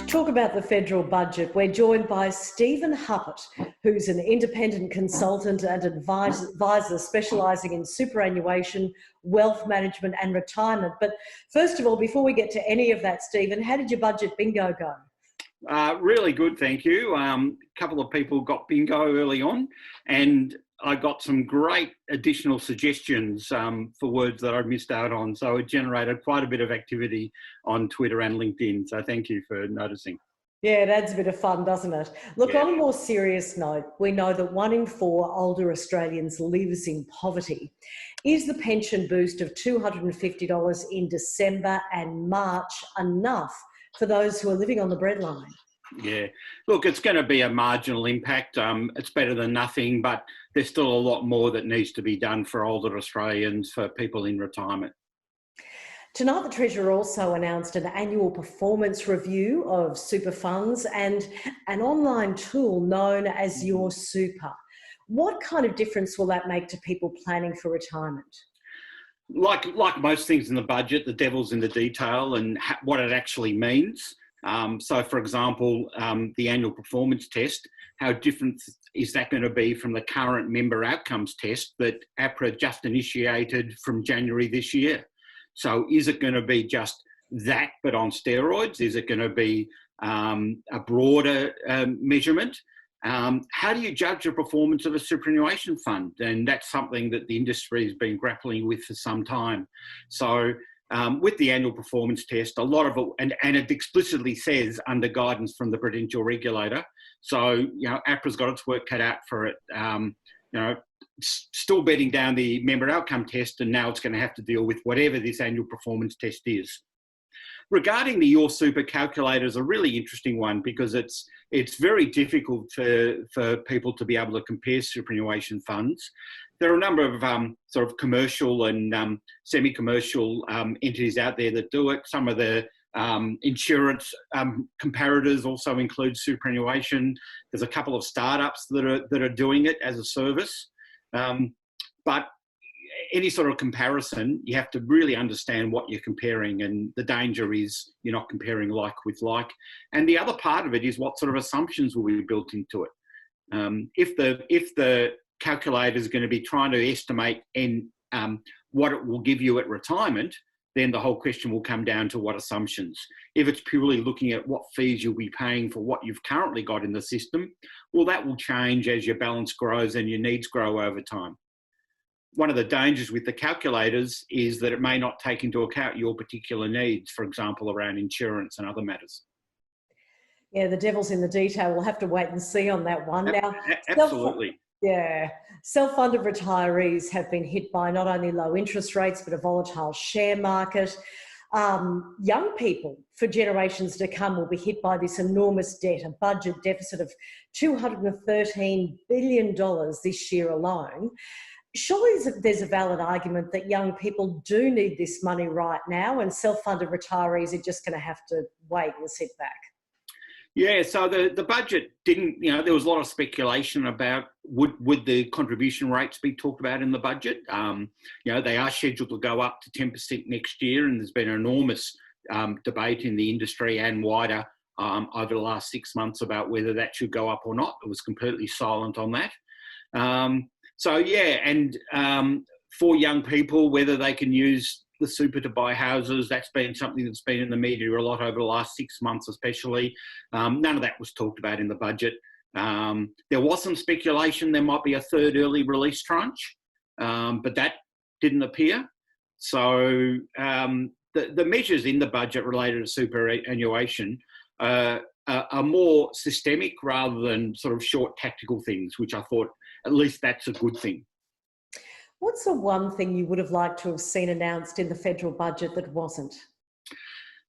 Talk about the federal budget. We're joined by Stephen Huppert, who's an independent consultant and advisor specialising in superannuation, wealth management and retirement. But first of all, before we get to any of that, Stephen, how did your budget bingo go? Really good, thank you. A couple of people got bingo early on, and I got some great additional suggestions for words that I missed out on. So it generated quite a bit of activity on Twitter and LinkedIn. So thank you for noticing. Yeah, it adds a bit of fun, doesn't it? Look, on a more serious note, we know that 1 in 4 older Australians lives in poverty. Is the pension boost of $250 in December and March enough for those who are living on the breadline? Yeah, look, it's going to be a marginal impact. It's better than nothing, but there's still a lot more that needs to be done for older Australians, for people in retirement. Tonight, the Treasurer also announced an annual performance review of super funds and an online tool known as Your Super. What kind of difference will that make to people planning for retirement? Like most things in the budget, the devil's in the detail and what it actually means. So, for example, the annual performance test, how different is that going to be from the current member outcomes test that APRA just initiated from January this year? So is it going to be just that, but on steroids? Is it going to be a broader measurement? How do you judge the performance of a superannuation fund? And that's something that the industry has been grappling with for some time. So with the annual performance test, a lot of it, and it explicitly says under guidance from the prudential regulator. So, APRA's got its work cut out for it. Still bedding down the member outcome test, and now it's going to have to deal with whatever this annual performance test is. Regarding the Your Super calculator is a really interesting one because it's very difficult for people to be able to compare superannuation funds. There are a number of sort of commercial and semi-commercial entities out there that do it. Some of the insurance comparators also include superannuation. There's a couple of startups that are doing it as a service. But any sort of comparison, you have to really understand what you're comparing, and the danger is you're not comparing like with like. And the other part of it is what sort of assumptions will be built into it. If the calculator is going to be trying to estimate what it will give you at retirement, then the whole question will come down to what assumptions. If it's purely looking at what fees you'll be paying for what you've currently got in the system, well, that will change as your balance grows and your needs grow over time. One of the dangers with the calculators is that it may not take into account your particular needs, for example, around insurance and other matters. Yeah, the devil's in the detail. We'll have to wait and see on that one. Now, absolutely. Self-funded retirees have been hit by not only low interest rates, but a volatile share market. Young people for generations to come will be hit by this enormous debt, a budget deficit of $213 billion this year alone. Surely there's a valid argument that young people do need this money right now, and self-funded retirees are just going to have to wait and sit back. Yeah, so the budget didn't, there was a lot of speculation about would the contribution rates be talked about in the budget. They are scheduled to go up to 10% next year, and there's been an enormous debate in the industry and wider over the last 6 months about whether that should go up or not. It was completely silent on that. For young people, whether they can use the super to buy houses, that's been something that's been in the media a lot over the last 6 months especially. None of that was talked about in the budget. There was some speculation there might be a third early release tranche, but that didn't appear. So the measures in the budget related to superannuation are more systemic rather than sort of short tactical things, which I thought at least that's a good thing. What's the one thing you would have liked to have seen announced in the federal budget that wasn't?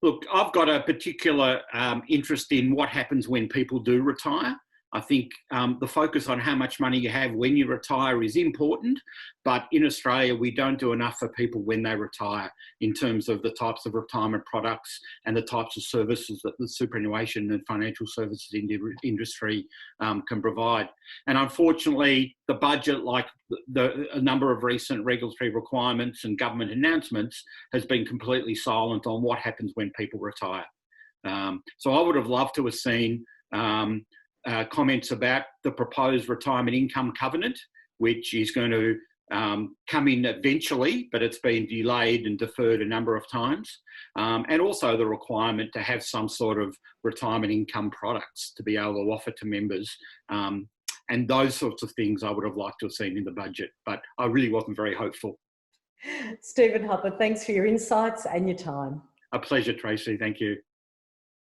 Look, I've got a particular interest in what happens when people do retire. I think the focus on how much money you have when you retire is important, but in Australia, we don't do enough for people when they retire in terms of the types of retirement products and the types of services that the superannuation and financial services industry can provide. And unfortunately, the budget, like a number of recent regulatory requirements and government announcements, has been completely silent on what happens when people retire. So I would have loved to have seen comments about the proposed retirement income covenant, which is going to come in eventually, but it's been delayed and deferred a number of times. And also the requirement to have some sort of retirement income products to be able to offer to members. And those sorts of things I would have liked to have seen in the budget, but I really wasn't very hopeful. Stephen Huppert, thanks for your insights and your time. A pleasure, Tracey. Thank you.